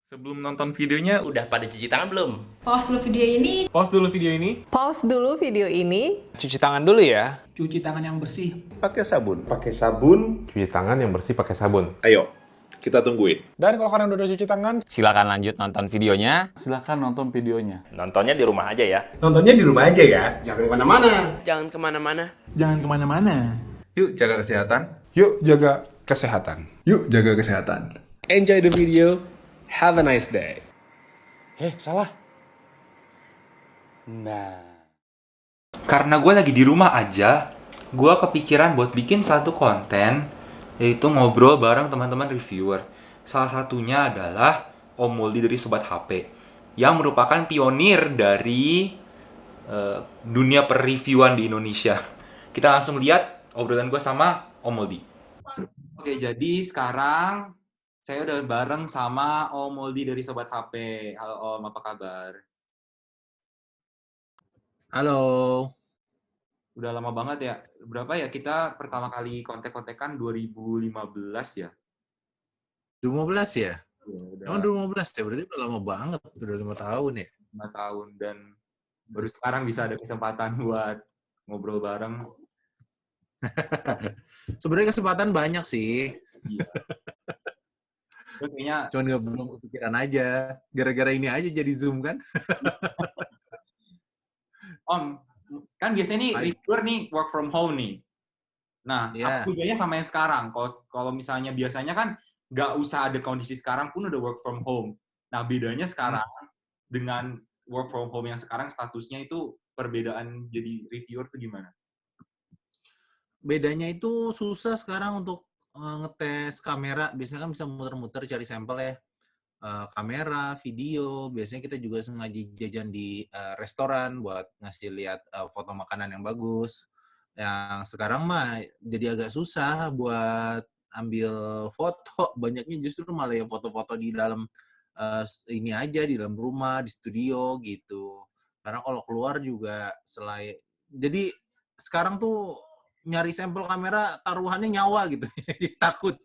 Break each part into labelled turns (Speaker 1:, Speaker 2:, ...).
Speaker 1: Sebelum nonton videonya,
Speaker 2: Udah pada cuci tangan belum?
Speaker 3: Pause dulu video ini.
Speaker 1: pause dulu video ini.
Speaker 4: Pause dulu video ini.
Speaker 5: Cuci tangan dulu ya.
Speaker 6: Cuci tangan yang bersih.
Speaker 7: Pakai sabun. Pakai sabun.
Speaker 8: Cuci tangan yang bersih pakai sabun.
Speaker 7: Ayo, kita tungguin.
Speaker 5: Dan kalau kalian udah cuci tangan, silakan lanjut nonton videonya.
Speaker 6: Silakan nonton videonya.
Speaker 2: Nontonnya di rumah aja ya.
Speaker 7: Nontonnya di rumah aja ya. Jangan kemana-mana.
Speaker 9: Jangan kemana-mana.
Speaker 1: Jangan kemana-mana.
Speaker 10: Yuk jaga kesehatan.
Speaker 5: Yuk jaga kesehatan.
Speaker 10: Yuk jaga kesehatan.
Speaker 11: Enjoy the video. Have a nice day.
Speaker 5: Salah.
Speaker 12: Karena gue lagi di rumah aja, gue kepikiran buat bikin satu konten, yaitu ngobrol bareng teman-teman reviewer. Salah satunya adalah Om Moldi dari Sobat HP, yang merupakan pionir dari dunia per-reviewan di Indonesia. Kita langsung lihat obrolan gue sama Om Moldi. Oke, jadi sekarang saya udah bareng sama Om Moldi dari Sobat HP. Halo Om, apa kabar?
Speaker 5: Halo.
Speaker 12: Udah lama banget ya. Berapa ya kita pertama kali kontek-kontekan 2015 ya?
Speaker 5: 2015 ya?
Speaker 12: Ya udah
Speaker 5: Emang 2015 ya? Berarti udah lama banget. Udah 5 tahun ya?
Speaker 12: 5 tahun dan baru sekarang bisa ada kesempatan buat ngobrol bareng.
Speaker 5: Sebenarnya kesempatan banyak sih.
Speaker 12: Iya. Terus kayaknya
Speaker 5: Cuman belum kepikiran aja. Gara-gara ini aja jadi Zoom kan?
Speaker 12: Om, kan biasanya nih
Speaker 5: Baik.
Speaker 12: reviewer nih work from home nih. Nah,
Speaker 5: Iya.
Speaker 12: apa bedanya sama yang sekarang? Kalau misalnya biasanya kan nggak usah ada kondisi sekarang pun udah work from home. Nah, bedanya sekarang dengan work from home yang sekarang statusnya itu perbedaan jadi reviewer tuh gimana?
Speaker 5: Bedanya itu susah sekarang untuk ngetes kamera. Biasanya kan bisa muter-muter cari sampel ya. Kamera, video, biasanya kita juga sengaja jajan di restoran buat ngasih lihat foto makanan yang bagus. Yang sekarang mah jadi agak susah buat ambil foto. Banyaknya justru malah ya foto-foto di dalam ini aja, di dalam rumah, di studio gitu. Karena kalau keluar juga jadi sekarang tuh nyari sampel kamera taruhannya nyawa gitu. Jadi takut.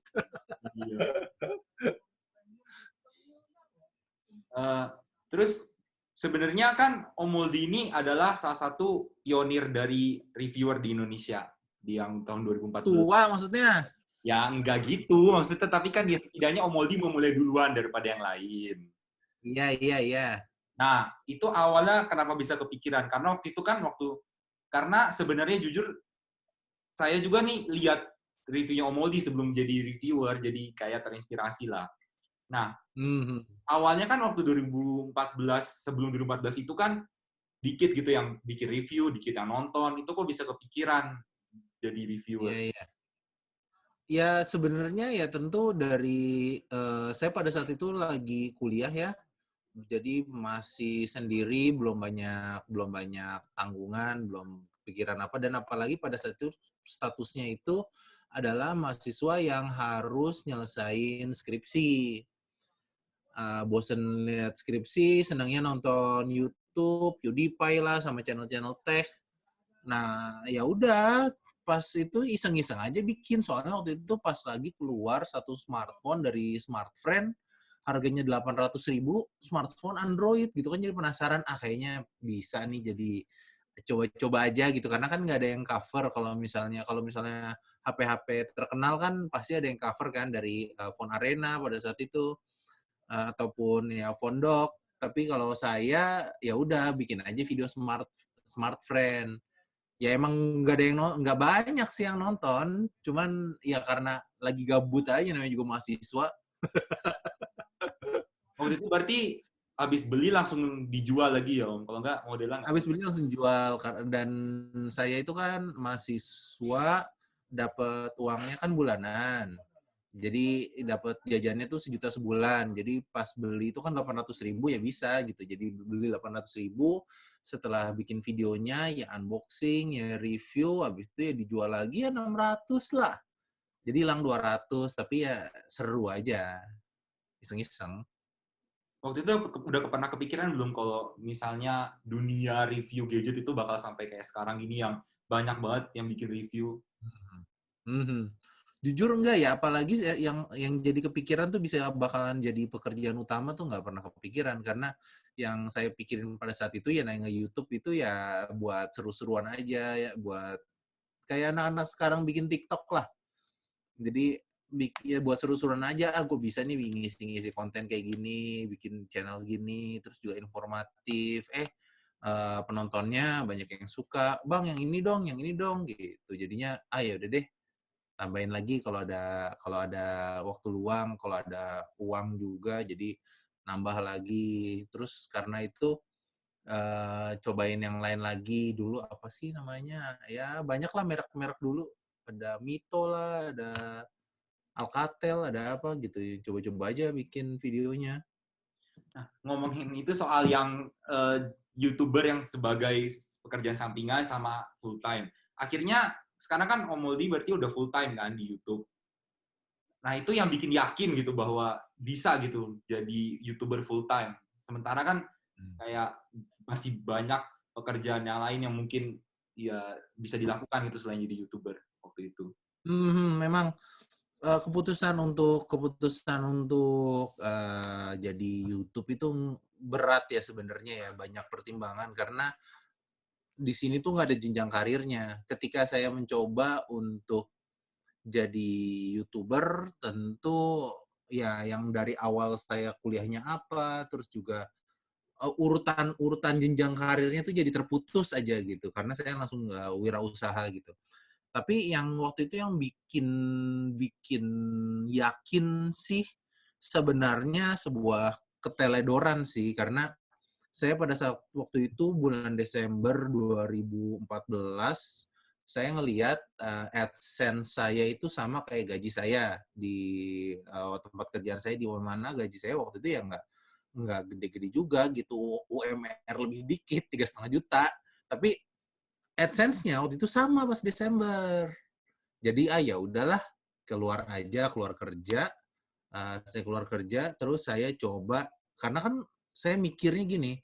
Speaker 12: Terus sebenarnya kan Om Moldi ini adalah salah satu pionir dari reviewer di Indonesia di yang tahun 2014.
Speaker 5: Tua maksudnya.
Speaker 12: Ya enggak gitu maksudnya, tapi kan dia setidaknya Om Moldi memulai duluan daripada yang lain.
Speaker 5: Iya.
Speaker 12: Nah, itu awalnya kenapa bisa kepikiran? Karena waktu itu kan karena sebenarnya jujur saya juga nih lihat reviewnya Om Moldi sebelum jadi reviewer, jadi kayak terinspirasi lah. Nah, awalnya kan waktu 2014, sebelum 2014 itu kan dikit gitu yang bikin review, dikit yang nonton, itu kok bisa kepikiran jadi reviewer?
Speaker 5: Iya. Ya sebenarnya ya tentu dari saya pada saat itu lagi kuliah ya, jadi masih sendiri, belum banyak tanggungan, belum pikiran apa, dan apalagi pada saat itu statusnya itu adalah mahasiswa yang harus nyelesain skripsi. Bosen lihat skripsi, senangnya nonton YouTube, PewDiePie lah, sama channel-channel tech. Nah, ya udah, pas itu iseng-iseng aja bikin. Soalnya waktu itu pas lagi keluar satu smartphone dari Smartfriend, harganya 800.000, smartphone Android gitu kan, jadi penasaran, kayaknya bisa nih jadi coba-coba aja gitu. Karena kan nggak ada yang cover kalau misalnya HP-HP terkenal kan pasti ada yang cover kan dari Phone Arena pada saat itu. Ataupun ya Fondok, tapi kalau saya ya udah bikin aja video smart friend. Ya emang nggak banyak sih yang nonton, cuman ya karena lagi gabut aja, namanya juga mahasiswa.
Speaker 12: Waktu itu berarti habis beli langsung dijual lagi ya Om? Kalau nggak modelan?
Speaker 5: Habis beli langsung jual, dan saya itu kan mahasiswa, dapat uangnya kan bulanan. Jadi dapat jajannya tuh 1 juta sebulan. Jadi pas beli itu kan 800.000 ya bisa gitu. Jadi beli 800.000, setelah bikin videonya ya unboxing, ya review, habis itu ya dijual lagi ya 600 lah. Jadi hilang 200, tapi ya seru aja. Iseng-iseng.
Speaker 12: Waktu itu udah pernah kepikiran belum kalau misalnya dunia review gadget itu bakal sampai kayak sekarang ini yang banyak banget yang bikin review?
Speaker 5: Jujur enggak ya, apalagi yang jadi kepikiran tuh bisa bakalan jadi pekerjaan utama tuh nggak pernah kepikiran, karena yang saya pikirin pada saat itu ya nge-YouTube itu ya buat seru-seruan aja ya, buat kayak anak-anak sekarang bikin TikTok lah. Jadi ya buat seru-seruan aja, gue bisa nih ngisi-ngisi konten kayak gini, bikin channel gini, terus juga informatif. Penontonnya banyak yang suka, bang yang ini dong gitu. Jadinya ya udah deh, tambahin lagi kalau ada waktu luang, kalau ada uang juga, jadi nambah lagi. Terus karena itu cobain yang lain lagi dulu, apa sih namanya? Ya banyak lah merek-merek dulu. Ada Mito lah, ada Alcatel, ada apa gitu. Coba-coba aja bikin videonya.
Speaker 12: Nah, ngomongin itu soal yang YouTuber yang sebagai pekerjaan sampingan sama full time. Akhirnya sekarang kan Om Moldi berarti udah full time kan di YouTube. Nah, itu yang bikin yakin gitu bahwa bisa gitu jadi YouTuber full time. Sementara kan kayak masih banyak pekerjaan yang lain yang mungkin ya bisa dilakukan gitu selain jadi YouTuber waktu itu.
Speaker 5: Memang keputusan untuk jadi YouTube itu berat ya sebenarnya ya, banyak pertimbangan karena di sini tuh nggak ada jenjang karirnya. Ketika saya mencoba untuk jadi YouTuber, tentu ya yang dari awal saya kuliahnya apa, terus juga urutan jenjang karirnya tuh jadi terputus aja gitu, karena saya langsung nggak wirausaha gitu. Tapi yang waktu itu yang bikin yakin sih sebenarnya sebuah keteledoran sih, karena saya pada saat waktu itu bulan Desember 2014 saya ngelihat AdSense saya itu sama kayak gaji saya di tempat kerjaan saya, di mana gaji saya waktu itu ya nggak gede-gede juga gitu, UMR lebih dikit 3,5 juta, tapi AdSense-nya waktu itu sama pas Desember. Jadi ya udahlah, keluar kerja. Saya keluar kerja, terus saya coba, karena kan saya mikirnya gini,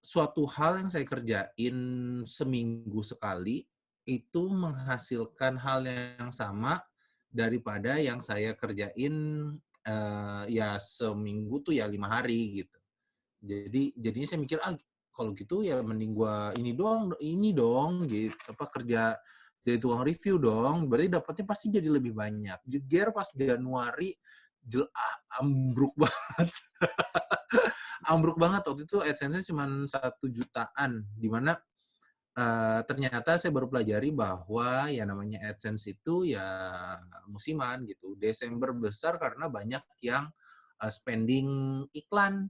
Speaker 5: suatu hal yang saya kerjain seminggu sekali itu menghasilkan hal yang sama daripada yang saya kerjain ya seminggu tuh ya 5 hari gitu. Jadinya saya mikir kalau gitu ya mending gua ini dong gitu, kerja jadi tukang review dong, berarti dapatnya pasti jadi lebih banyak. Jeger pas Januari ambruk banget. Ambruk banget waktu itu, AdSense-nya cuma 1 jutaan, di mana ternyata saya baru pelajari bahwa ya namanya AdSense itu ya musiman gitu. Desember besar karena banyak yang spending iklan.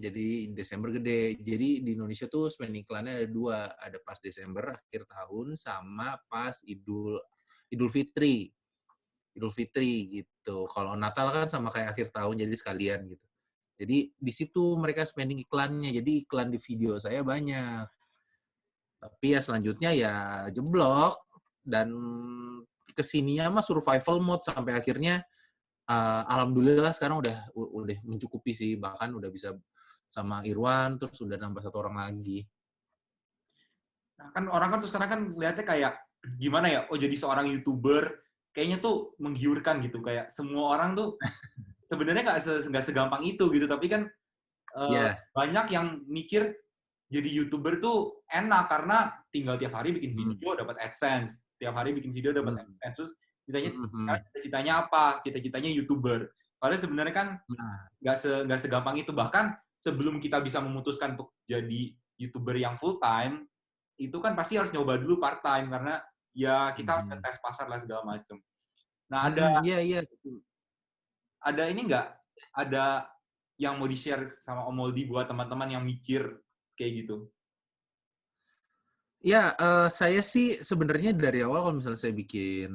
Speaker 5: Jadi Desember gede. Jadi di Indonesia tuh spending iklannya ada 2, ada pas Desember akhir tahun sama pas Idul Fitri. Idul Fitri gitu. Kalau Natal kan sama kayak akhir tahun, jadi sekalian gitu. Jadi di situ mereka spending iklannya. Jadi iklan di video saya banyak. Tapi ya selanjutnya ya jeblok, dan kesininya mah survival mode sampai akhirnya alhamdulillah sekarang udah mencukupi sih, bahkan udah bisa sama Irwan, terus udah nambah 1 orang lagi.
Speaker 12: Nah, kan orang kan sekarang kan lihatnya kayak gimana ya, jadi seorang YouTuber kayaknya tuh menggiurkan gitu, kayak semua orang tuh sebenarnya nggak segampang itu gitu, tapi kan banyak yang mikir jadi YouTuber tuh enak karena tinggal tiap hari bikin video dapat AdSense, tiap hari bikin video dapat AdSense, terus ditanya cita-citanya apa? Cita-citanya YouTuber. Padahal sebenarnya kan nggak segampang itu. Bahkan sebelum kita bisa memutuskan untuk jadi YouTuber yang full time, itu kan pasti harus nyoba dulu part time, karena ya kita harus tes pasar lah segala macam. Nah, ada ini nggak? Ada yang mau di-share sama Om Moldi buat teman-teman yang mikir kayak gitu?
Speaker 5: Ya, saya sih sebenarnya dari awal kalau misalnya saya bikin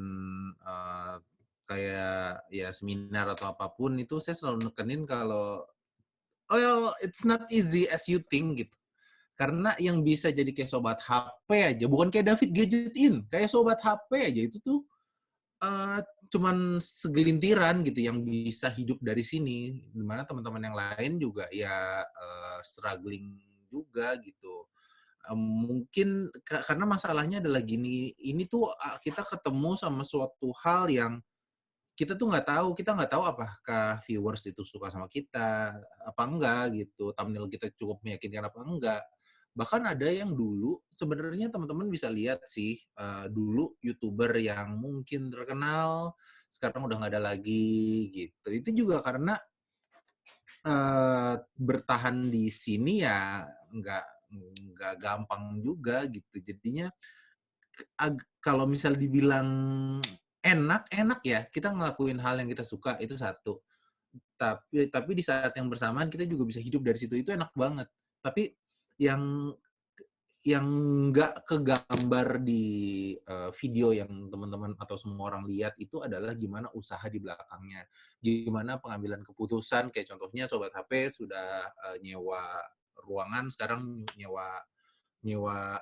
Speaker 5: kayak ya seminar atau apapun itu, saya selalu nekenin kalau it's not easy as you think gitu. Karena yang bisa jadi kayak sobat HP aja, bukan kayak David Gadgetin, kayak sobat HP aja itu tuh cuman segelintiran gitu yang bisa hidup dari sini. Dimana teman-teman yang lain juga ya struggling juga gitu. Mungkin karena masalahnya adalah gini, ini tuh kita ketemu sama suatu hal yang kita nggak tahu apakah viewers itu suka sama kita apa enggak gitu, thumbnail kita cukup meyakinkan apa enggak. Bahkan ada yang dulu sebenarnya teman-teman bisa lihat sih, dulu YouTuber yang mungkin terkenal sekarang udah nggak ada lagi gitu. Itu juga karena bertahan di sini ya nggak gampang juga gitu. Jadinya kalau misal dibilang enak ya kita ngelakuin hal yang kita suka itu satu. Tapi di saat yang bersamaan kita juga bisa hidup dari situ, itu enak banget. Tapi yang yang nggak kegambar di video yang teman-teman atau semua orang lihat itu adalah gimana usaha di belakangnya, gimana pengambilan keputusan. Kayak contohnya Sobat HP sudah nyewa ruangan, sekarang nyewa nyewa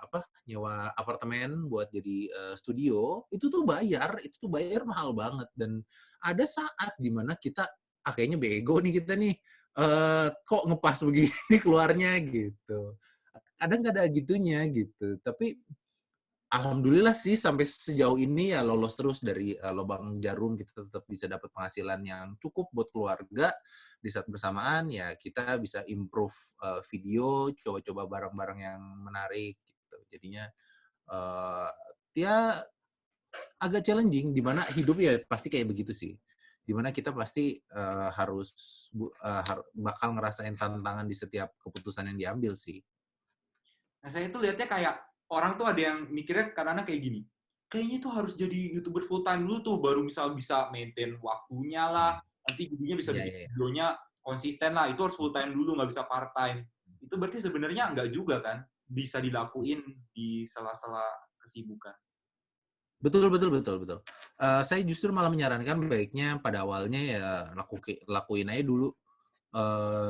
Speaker 5: apartemen buat jadi studio. Itu tuh bayar mahal banget. Dan ada saat dimana kita kayaknya bego nih kita nih, kok ngepas begini keluarnya gitu. Ada nggak ada gitunya gitu. Tapi alhamdulillah sih sampai sejauh ini ya lolos terus dari lubang jarum, kita tetap bisa dapat penghasilan yang cukup buat keluarga. Di saat bersamaan ya kita bisa improve video, coba-coba barang-barang yang menarik gitu. Jadinya ya agak challenging, di mana hidup ya pasti kayak begitu sih. Di mana kita pasti bakal ngerasain tantangan di setiap keputusan yang diambil sih.
Speaker 12: Nah, saya tuh lihatnya kayak orang tuh ada yang mikirnya kadang-kadang kayak gini. Kayaknya tuh harus jadi YouTuber full time dulu tuh baru misal bisa maintain waktunya lah. Nanti videonya bisa bikin videonya konsisten lah. Itu harus full time dulu, nggak bisa part time. Itu berarti sebenarnya nggak juga kan? Bisa dilakuin di sela-sela kesibukan.
Speaker 5: Betul. Saya justru malah menyarankan baiknya pada awalnya ya lakuin aja dulu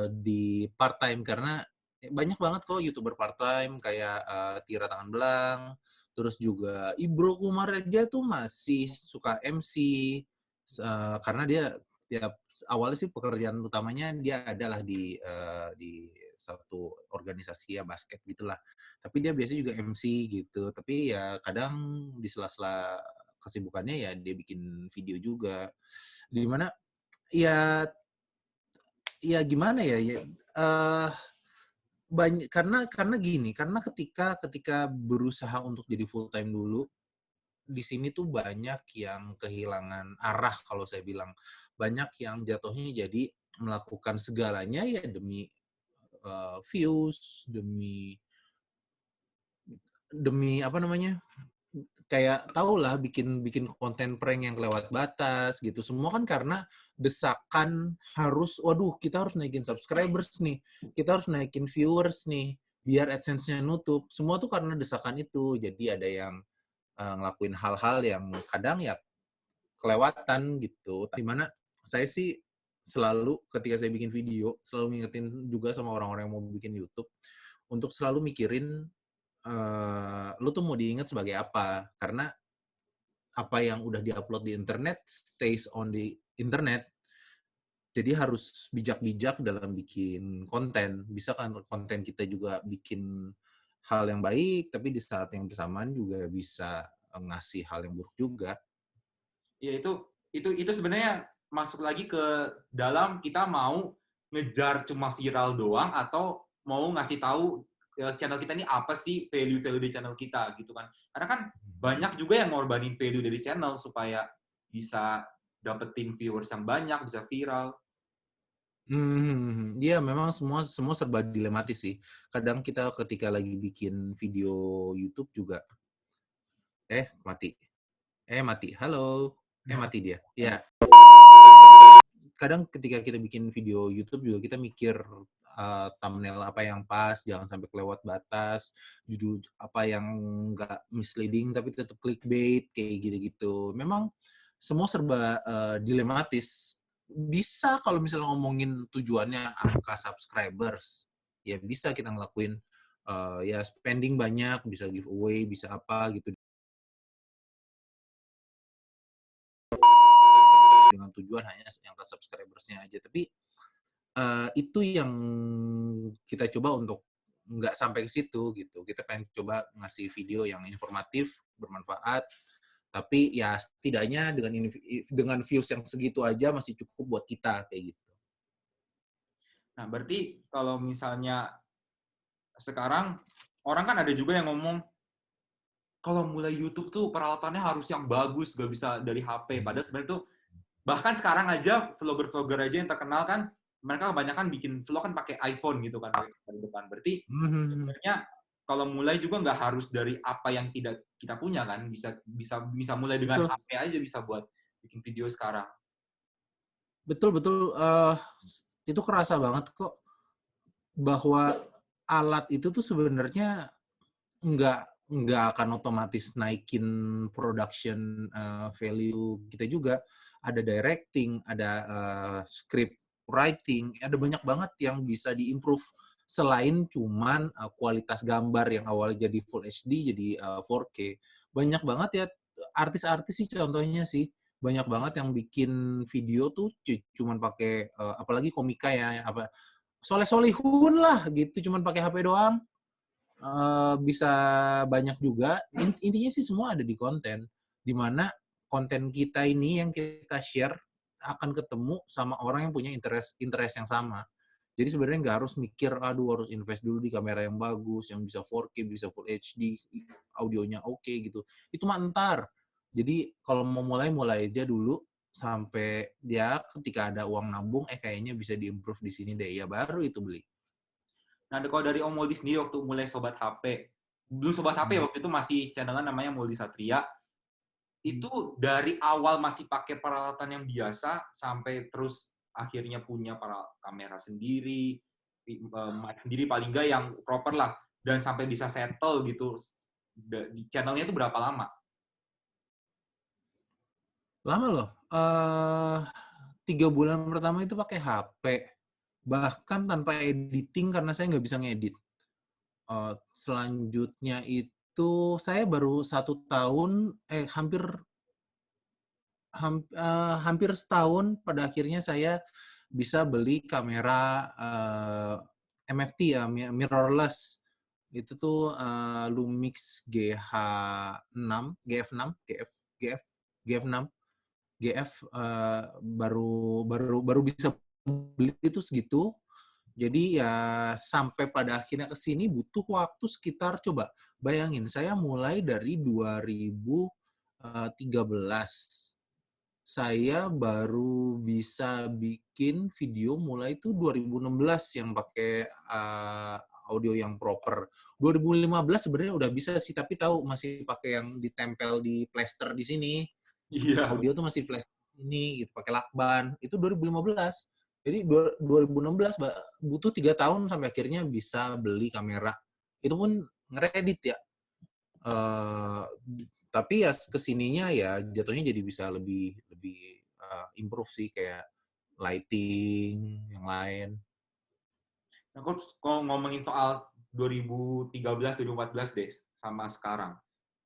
Speaker 5: di part time, karena banyak banget kok YouTuber part time kayak Tira Tangan Belang, terus juga Ibro Kumar aja tuh masih suka MC karena dia awalnya sih pekerjaan utamanya dia adalah di satu organisasi ya basket gitulah. Tapi dia biasanya juga MC gitu. Tapi ya kadang di sela-sela kesibukannya ya dia bikin video juga. Di mana ya gimana ya banyak karena gini, karena ketika berusaha untuk jadi full time dulu, di sini tuh banyak yang kehilangan arah kalau saya bilang. Banyak yang jatuhnya jadi melakukan segalanya ya demi views, demi apa namanya? Kayak tahulah bikin konten prank yang kelewat batas gitu. Semua kan karena desakan harus, waduh kita harus naikin subscribers nih, kita harus naikin viewers nih, biar AdSense-nya nutup. Semua tuh karena desakan itu. Jadi ada yang ngelakuin hal-hal yang kadang ya kelewatan gitu. Dimana saya sih selalu ketika saya bikin video, selalu ngingetin juga sama orang-orang yang mau bikin YouTube, untuk selalu mikirin lu tuh mau diingat sebagai apa. Karena apa yang udah diupload di internet stays on the internet. Jadi harus bijak-bijak dalam bikin konten. Bisa kan konten kita juga bikin hal yang baik, tapi di saat yang bersamaan juga bisa ngasih hal yang buruk juga.
Speaker 12: Ya itu sebenarnya masuk lagi ke dalam kita mau ngejar cuma viral doang atau mau ngasih tahu channel kita ini apa sih value-value di channel kita gitu kan. Karena kan banyak juga yang ngorbanin value dari channel supaya bisa dapetin viewers yang banyak, bisa viral.
Speaker 5: Iya, memang semua serba dilematis sih. Kadang kita ketika lagi bikin video YouTube juga mati. Halo. Mati dia. Ya. Kadang ketika kita bikin video YouTube juga kita mikir thumbnail apa yang pas, jangan sampai kelewat batas, judul apa yang nggak misleading tapi tetap clickbait, kayak gitu-gitu. Memang semua serba dilematis. Bisa kalau misalnya ngomongin tujuannya angka subscribers, ya bisa kita ngelakuin ya spending banyak, bisa giveaway, bisa apa gitu. Dengan tujuan hanya angka subscribers-nya aja. Tapi itu yang kita coba untuk nggak sampai ke situ gitu. Kita pengen coba ngasih video yang informatif, bermanfaat, tapi ya setidaknya dengan views yang segitu aja masih cukup buat kita kayak gitu.
Speaker 12: Nah, berarti kalau misalnya sekarang orang kan ada juga yang ngomong kalau mulai YouTube tuh peralatannya harus yang bagus, gak bisa dari HP. Padahal sebenarnya tuh bahkan sekarang aja vlogger-vlogger aja yang terkenal kan mereka kebanyakan bikin vlog kan pakai iPhone gitu kan dari depan. Berarti sebenarnya kalau mulai juga nggak harus dari apa yang tidak kita punya kan, bisa mulai dengan HP aja bisa buat bikin video sekarang.
Speaker 5: Betul. Itu kerasa banget kok bahwa alat itu tuh sebenarnya nggak akan otomatis naikin production value kita juga. Ada directing, ada script writing, ada banyak banget yang bisa diimprove selain cuman kualitas gambar yang awalnya jadi Full HD jadi 4K. Banyak banget ya artis-artis sih contohnya sih. Banyak banget yang bikin video tuh cuman pakai apalagi komika ya apa Soleh Solihun lah gitu cuman pakai HP doang. Bisa banyak juga. Intinya sih semua ada di konten, di mana konten kita ini yang kita share akan ketemu sama orang yang punya interest yang sama. Jadi sebenarnya nggak harus mikir, aduh harus invest dulu di kamera yang bagus, yang bisa 4K, bisa Full HD, audionya oke gitu. Itu mah ntar. Jadi kalau mau mulai aja dulu sampai dia ketika ada uang nabung, kayaknya bisa diimprove di sini deh, ya baru itu beli.
Speaker 12: Nah, kalau dari Om Moldi sendiri waktu mulai Sobat HP, belum Sobat HP waktu itu masih channelnya namanya Moldi Satria, itu dari awal masih pakai peralatan yang biasa sampai terus akhirnya punya kamera sendiri, mic sendiri paling nggak yang proper lah, dan sampai bisa settle gitu di channelnya itu berapa lama?
Speaker 5: Lama loh. 3 bulan pertama itu pakai HP. Bahkan tanpa editing karena saya nggak bisa ngedit. Selanjutnya itu saya baru 1 tahun, hampir setahun pada akhirnya saya bisa beli kamera MFT ya, mirrorless. Itu tuh Lumix GF6 baru bisa beli itu segitu. Jadi ya sampai pada akhirnya ke sini butuh waktu sekitar, coba bayangin, saya mulai dari 2013. Saya baru bisa bikin video mulai itu 2016 yang pakai audio yang proper. 2015 sebenarnya udah bisa sih, tapi tahu masih pakai yang ditempel di plester di sini.
Speaker 12: Iya.
Speaker 5: Audio tuh masih flash ini gitu, pakai lakban. Itu 2015. Jadi 2016 butuh 3 tahun sampai akhirnya bisa beli kamera. Itu pun ngeredit ya. Tapi ya kesininya ya jatuhnya jadi bisa lebih improve sih, kayak lighting yang lain.
Speaker 12: Nah, kalau ngomongin soal 2013-2014 deh sama sekarang,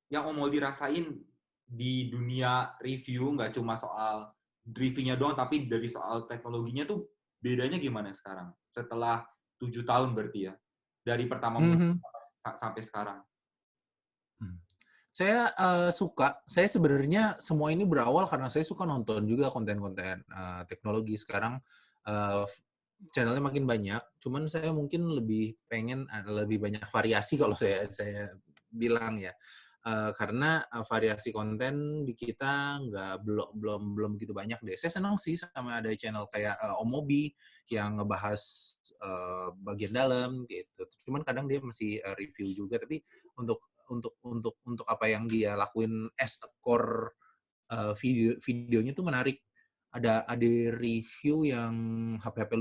Speaker 12: yang Om Moldi rasain di dunia review, nggak cuma soal reviewnya doang, tapi dari soal teknologinya tuh bedanya gimana sekarang? Setelah 7 tahun berarti ya? Dari pertama sampai sekarang.
Speaker 5: Saya saya sebenarnya semua ini berawal karena saya suka nonton juga konten-konten teknologi. Sekarang channelnya makin banyak, cuman saya mungkin lebih pengen lebih banyak variasi kalau saya bilang ya. Karena variasi konten di kita belum gitu banyak deh. Saya senang sih sama ada channel kayak Om Mobi yang ngebahas bagian dalam gitu. Cuman kadang dia masih review juga, tapi untuk apa yang dia lakuin as a core videonya tuh menarik. Ada review yang HP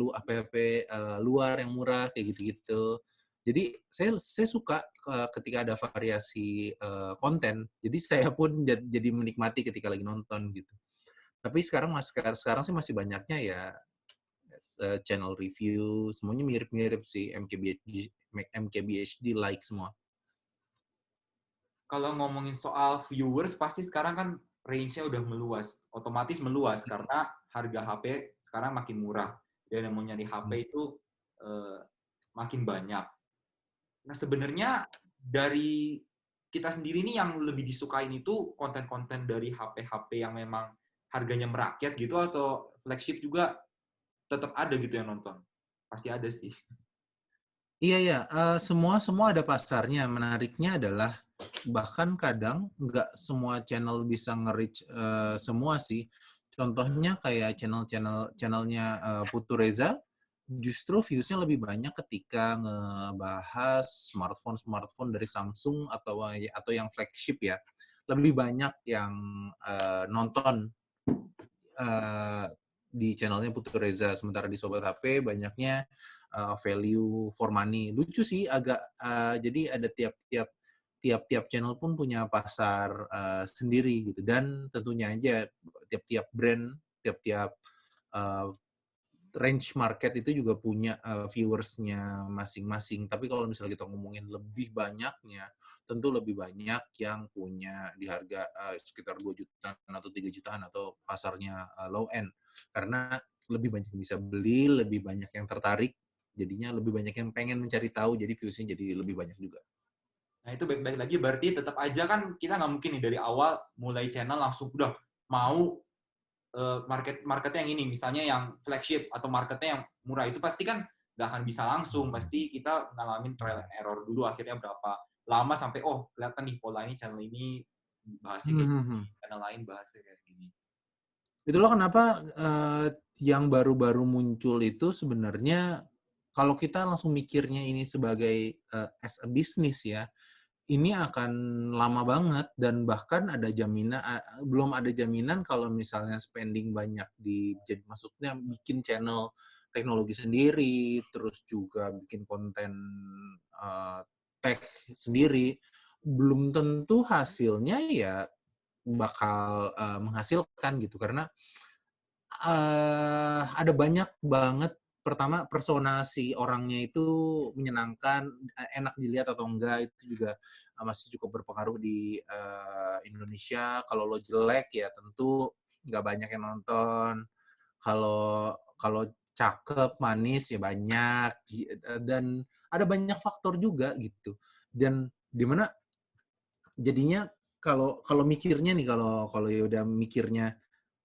Speaker 5: luar yang murah kayak gitu-gitu. Jadi saya suka ketika ada variasi konten. Jadi saya pun jadi menikmati ketika lagi nonton gitu. Tapi sekarang sih masih banyaknya ya channel review, semuanya mirip-mirip sih, MKBHD like semua.
Speaker 12: Kalau ngomongin soal viewers, pasti sekarang kan range-nya udah otomatis meluas karena harga HP sekarang makin murah. Dan yang mau nyari HP itu makin banyak. Nah, sebenarnya dari kita sendiri nih yang lebih disukain itu konten-konten dari HP-HP yang memang harganya merakyat gitu, atau flagship juga tetap ada gitu yang nonton? Pasti ada sih.
Speaker 5: Iya ya, semua ada pasarnya. Menariknya adalah bahkan kadang nggak semua channel bisa nge-reach semua sih. Contohnya kayak channelnya Putu Reza, justru views-nya lebih banyak ketika ngebahas smartphone dari Samsung atau yang flagship ya. Lebih banyak yang nonton di channelnya Putu Reza, sementara di Sobat HP banyaknya value for money. Lucu sih agak, jadi ada tiap channel pun punya pasar sendiri gitu, dan tentunya aja tiap-tiap brand, tiap-tiap uh, range market itu juga punya viewers-nya masing-masing. Tapi kalau misalnya kita ngomongin lebih banyaknya, tentu lebih banyak yang punya di harga sekitar 2 jutaan atau 3 jutaan atau pasarnya low end. Karena lebih banyak yang bisa beli, lebih banyak yang tertarik, jadinya lebih banyak yang pengen mencari tahu, jadi views-nya jadi lebih banyak juga.
Speaker 12: Nah, itu baik-baik lagi berarti tetap aja kan kita nggak mungkin nih dari awal mulai channel langsung udah mau marketnya yang ini, misalnya yang flagship atau marketnya yang murah, itu pasti kan nggak akan bisa langsung, pasti kita ngalamin trial and error dulu, akhirnya berapa lama sampai kelihatan nih pola ini, channel ini bahasnya kayak gini, channel lain bahasnya kayak gini.
Speaker 5: Itulah kenapa yang baru-baru muncul itu sebenarnya kalau kita langsung mikirnya ini sebagai as a business ya, ini akan lama banget, dan bahkan ada jaminan belum ada jaminan kalau misalnya spending banyak maksudnya bikin channel teknologi sendiri, terus juga bikin konten tech sendiri, belum tentu hasilnya ya bakal menghasilkan gitu, karena ada banyak banget. Pertama, persona si orangnya itu menyenangkan, enak dilihat atau enggak, itu juga masih cukup berpengaruh di Indonesia. Kalau lo jelek ya tentu nggak banyak yang nonton. Kalau cakep, manis ya banyak, dan ada banyak faktor juga gitu. Dan dimana jadinya kalau mikirnya nih, kalau ya udah mikirnya,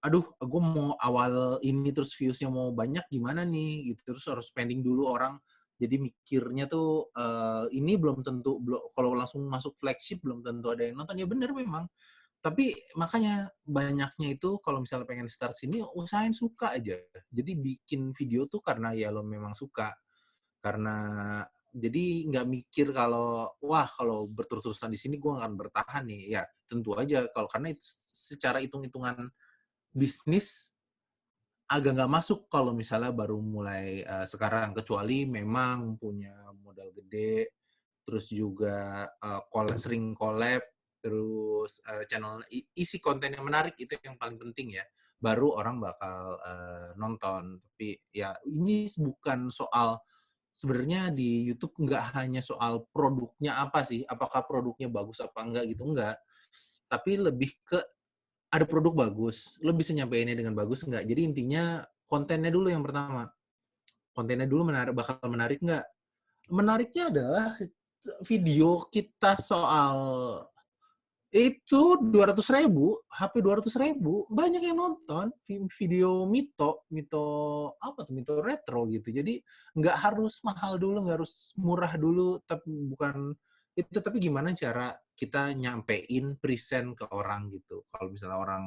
Speaker 5: aduh, gue mau awal ini terus views-nya mau banyak gimana nih gitu, terus harus spending dulu orang. Jadi mikirnya tuh ini belum tentu, kalau langsung masuk flagship belum tentu ada yang nonton. Ya bener memang. Tapi makanya banyaknya itu kalau misalnya pengen start sini, usahain suka aja. Jadi bikin video tuh karena ya lo memang suka. Karena jadi nggak mikir wah kalau berterus-terusan di sini gue akan bertahan nih. Ya tentu aja, karena secara hitung-hitungan bisnis agak nggak masuk kalau misalnya baru mulai sekarang, kecuali memang punya modal gede, terus juga sering collab, terus channel isi konten yang menarik, itu yang paling penting ya, baru orang bakal nonton. Tapi ya ini bukan soal, sebenarnya di YouTube nggak hanya soal produknya apa sih, apakah produknya bagus apa enggak gitu, enggak. Tapi lebih ke ada produk bagus, lo bisa nyampeinnya dengan bagus nggak? Jadi intinya kontennya dulu yang pertama. Kontennya dulu bakal menarik nggak? Menariknya adalah video kita soal itu 200.000, HP 200.000, banyak yang nonton. Video Mito apa tuh, Mito retro gitu. Jadi nggak harus mahal dulu, nggak harus murah dulu, tapi bukan itu, tapi gimana cara kita nyampein present ke orang gitu. Kalau misalnya orang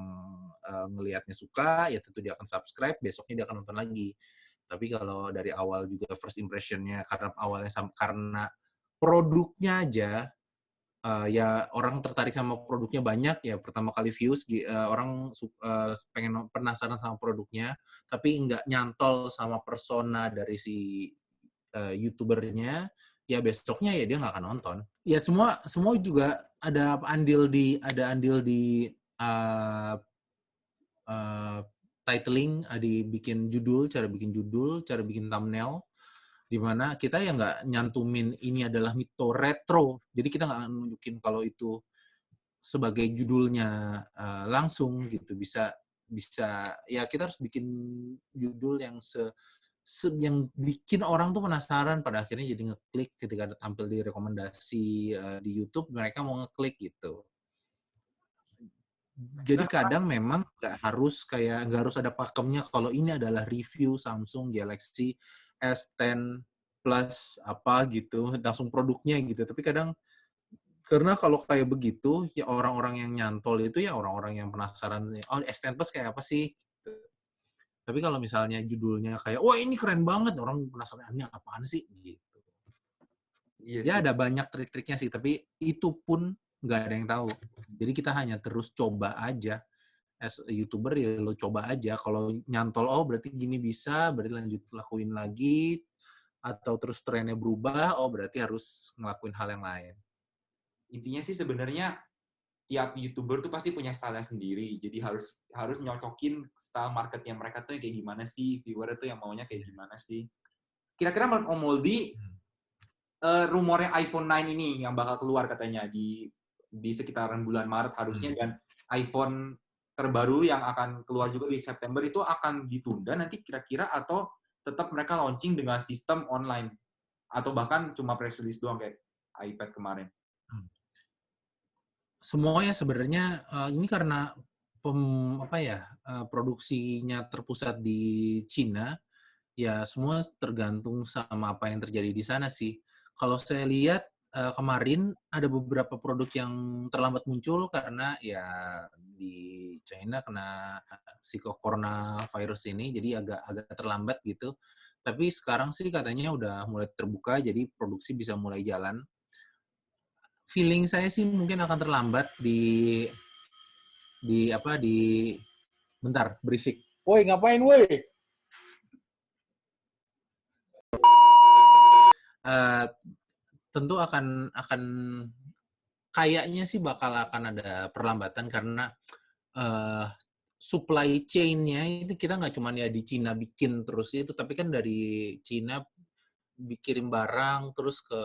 Speaker 5: ngelihatnya suka, ya tentu dia akan subscribe, besoknya dia akan nonton lagi. Tapi kalau dari awal juga first impression-nya, karena produknya aja, ya orang tertarik sama produknya banyak, ya pertama kali views, orang pengen penasaran sama produknya, tapi nggak nyantol sama persona dari si YouTubernya, ya besoknya ya dia nggak akan nonton. Ya semua juga ada andil di titling, bikin judul, cara bikin thumbnail, di mana kita ya nggak nyantumin ini adalah Mito retro. Jadi kita nggak nunjukin kalau itu sebagai judulnya langsung gitu. Bisa ya kita harus bikin judul yang yang bikin orang tuh penasaran pada akhirnya jadi ngeklik ketika ada tampil di rekomendasi di YouTube, mereka mau ngeklik gitu. Jadi kadang memang nggak harus ada pakemnya kalau ini adalah review Samsung Galaxy S10 Plus apa gitu, langsung produknya gitu. Tapi kadang karena kalau kayak begitu ya orang-orang yang nyantol itu ya orang-orang yang penasaran, oh S10 Plus kayak apa sih? Tapi kalau misalnya judulnya kayak, wah ini keren banget, orang penasaran ini apaan sih? Gitu.
Speaker 12: Iya
Speaker 5: Ya
Speaker 12: sih.
Speaker 5: ada banyak trik-triknya sih, tapi itu pun nggak ada yang tahu. Jadi kita hanya terus coba aja. As a YouTuber ya lo coba aja. Kalau nyantol, oh berarti gini bisa, berarti lanjut lakuin lagi. Atau terus trennya berubah, oh berarti harus ngelakuin hal yang lain.
Speaker 12: Intinya sih sebenarnya tiap YouTuber tuh pasti punya style sendiri. Jadi harus nyocokin style marketnya mereka tuh yang kayak gimana sih, viewer tuh yang maunya kayak gimana sih. Kira-kira menurut Om Moldy, rumornya iPhone 9 ini yang bakal keluar katanya di sekitaran bulan Maret harusnya, dan iPhone terbaru yang akan keluar juga di September itu akan ditunda nanti kira-kira, atau tetap mereka launching dengan sistem online atau bahkan cuma press release doang kayak iPad kemarin.
Speaker 5: Semuanya sebenarnya ini karena produksinya terpusat di Cina, ya semua tergantung sama apa yang terjadi di sana sih. Kalau saya lihat kemarin ada beberapa produk yang terlambat muncul karena ya di China kena si coronavirus ini, jadi agak terlambat gitu. Tapi sekarang sih katanya udah mulai terbuka, jadi produksi bisa mulai jalan. Feeling saya sih mungkin akan terlambat di bentar, berisik. Woi, ngapain woi? Tentu akan kayaknya sih bakal akan ada perlambatan karena supply chain-nya itu kita nggak cuma ya di Cina bikin terus itu, tapi kan dari Cina kirim barang terus ke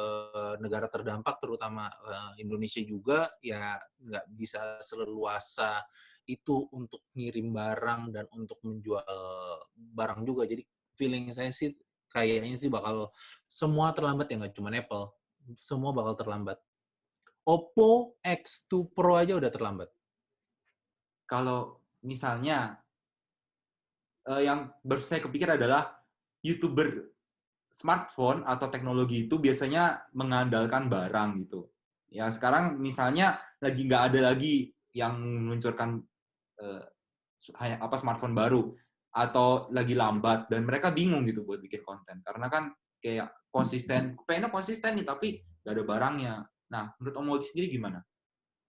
Speaker 5: negara terdampak terutama Indonesia juga, ya nggak bisa seleluasa itu untuk ngirim barang dan untuk menjual barang juga. Jadi feeling saya sih kayaknya sih bakal semua terlambat, ya nggak cuma Apple, semua bakal terlambat. Oppo X2 Pro aja udah terlambat.
Speaker 12: Kalau misalnya yang baru saya kepikir adalah YouTuber smartphone atau teknologi itu biasanya mengandalkan barang gitu. Ya sekarang misalnya lagi nggak ada lagi yang meluncurkan smartphone baru atau lagi lambat dan mereka bingung gitu buat bikin konten karena kan kayak pengennya konsisten nih tapi nggak ada barangnya. Nah menurut Om Moldy sendiri gimana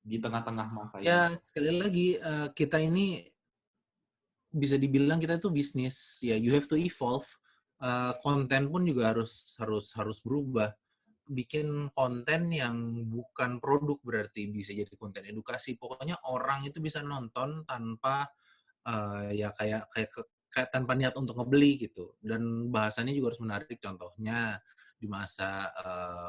Speaker 12: di tengah-tengah masa ini?
Speaker 5: Ya sekali lagi kita ini bisa dibilang kita tuh bisnis ya, you have to evolve. Konten pun juga harus berubah. Bikin konten yang bukan produk berarti bisa jadi konten edukasi. Pokoknya orang itu bisa nonton tanpa kayak tanpa niat untuk ngebeli gitu. Dan bahasannya juga harus menarik. Contohnya di masa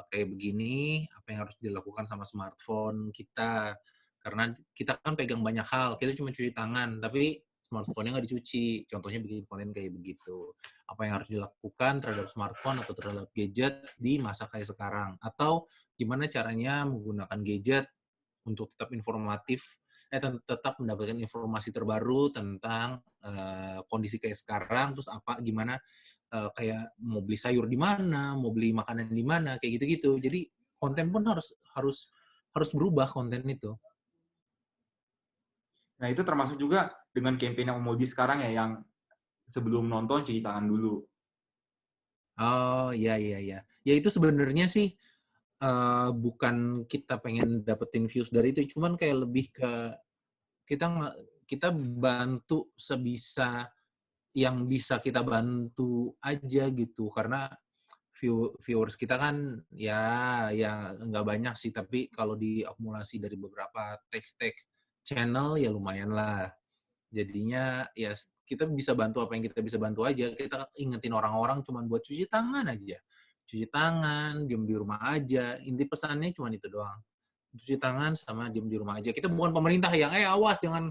Speaker 5: kayak begini, apa yang harus dilakukan sama smartphone kita? Karena kita kan pegang banyak hal. Kita cuma cuci tangan, tapi smartphone-nya nggak dicuci. Contohnya bikin konten kayak begitu. Apa yang harus dilakukan terhadap smartphone atau terhadap gadget di masa kayak sekarang. Atau gimana caranya menggunakan gadget untuk tetap informatif, tetap mendapatkan informasi terbaru tentang kondisi kayak sekarang, terus gimana kayak mau beli sayur di mana, mau beli makanan di mana, kayak gitu-gitu. Jadi konten pun harus berubah konten itu.
Speaker 12: Nah itu termasuk juga dengan campaign yang Om Moldy sekarang ya, yang sebelum nonton cuci tangan dulu.
Speaker 5: Oh iya. Ya itu sebenarnya sih bukan kita pengen dapetin views dari itu, cuman kayak lebih ke kita bantu sebisa yang bisa kita bantu aja gitu, karena viewers kita kan ya nggak banyak sih, tapi kalau diakumulasi dari beberapa tag channel ya lumayan lah. Jadinya ya kita bisa bantu apa yang kita bisa bantu aja. Kita ingetin orang-orang cuma buat cuci tangan aja. Cuci tangan, diem di rumah aja. Inti pesannya cuma itu doang. Cuci tangan sama diem di rumah aja. Kita bukan pemerintah yang awas jangan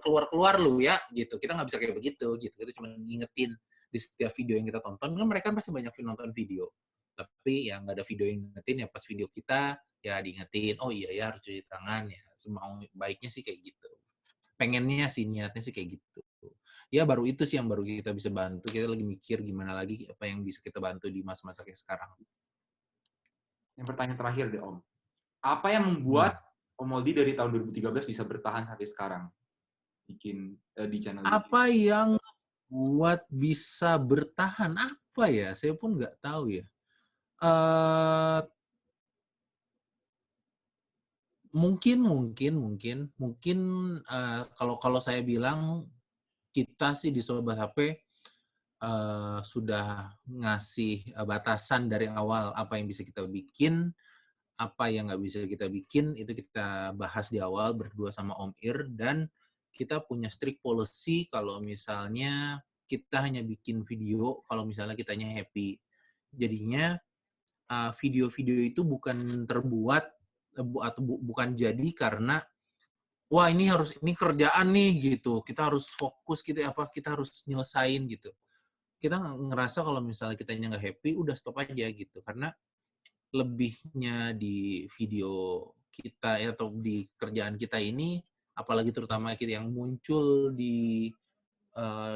Speaker 5: keluar-keluar lu ya gitu. Kita nggak bisa kayak begitu gitu. Kita cuma ngingetin di setiap video yang kita tonton kan mereka pasti banyak nonton video, tapi ya nggak ada video yang ngingetin ya pas video kita ya diingetin, oh iya ya harus cuci tangan ya, semau baiknya sih kayak gitu. Pengennya sih, niatnya sih kayak gitu. Ya baru itu sih yang baru kita bisa bantu. Kita lagi mikir gimana lagi apa yang bisa kita bantu di masa-masa kayak sekarang.
Speaker 12: Yang pertanyaan terakhir deh Om. Apa yang membuat Om Moldi dari tahun 2013 bisa bertahan sampai sekarang? Bikin di channel YouTube?
Speaker 5: Apa yang buat bisa bertahan? Apa ya? Saya pun nggak tahu ya. Mungkin kalau saya bilang kita sih di Sobat HP sudah ngasih batasan dari awal apa yang bisa kita bikin, apa yang nggak bisa kita bikin, itu kita bahas di awal berdua sama Om Ir, dan kita punya strict policy kalau misalnya kita hanya bikin video kalau misalnya kitanya happy. Jadinya video-video itu bukan terbuat atau bukan jadi karena wah ini kerjaan nih gitu, kita harus fokus kita harus nyelesain gitu. Kita ngerasa kalau misalnya kitanya nggak happy udah stop aja gitu, karena lebihnya di video kita ya, atau di kerjaan kita ini, apalagi terutama kita yang muncul di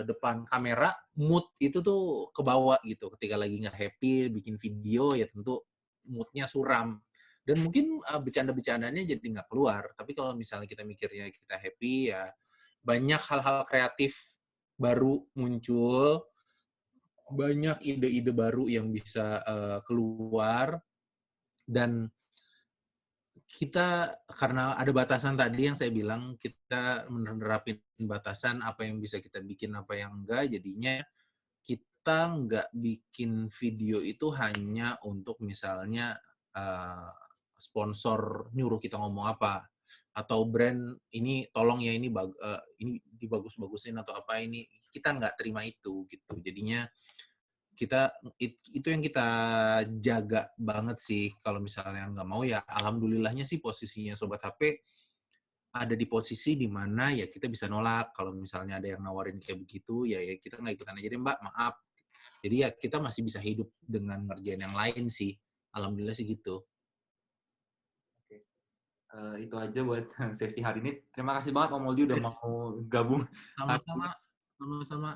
Speaker 5: depan kamera, mood itu tuh kebawa gitu. Ketika lagi nggak happy bikin video ya tentu moodnya suram. Dan mungkin bercanda-bercandanya jadi nggak keluar. Tapi kalau misalnya kita mikirnya kita happy ya banyak hal-hal kreatif baru muncul, banyak ide-ide baru yang bisa keluar, dan kita karena ada batasan tadi yang saya bilang, kita menerapin batasan apa yang bisa kita bikin, apa yang enggak, jadinya kita nggak bikin video itu hanya untuk misalnya sponsor nyuruh kita ngomong apa, atau brand ini tolong ya ini dibagus-bagusin atau apa, ini kita nggak terima itu gitu. Jadinya itu yang kita jaga banget sih. Kalau misalnya nggak mau ya alhamdulillahnya sih posisinya Sobat HP ada di posisi di mana ya kita bisa nolak. Kalau misalnya ada yang nawarin kayak begitu ya kita nggak ikutan aja deh Mbak, maaf. Jadi ya kita masih bisa hidup dengan ngerjain yang lain sih. Alhamdulillah sih gitu.
Speaker 12: Itu aja buat sesi hari ini. Terima kasih banget Om Moldi udah mau gabung.
Speaker 5: Sama-sama.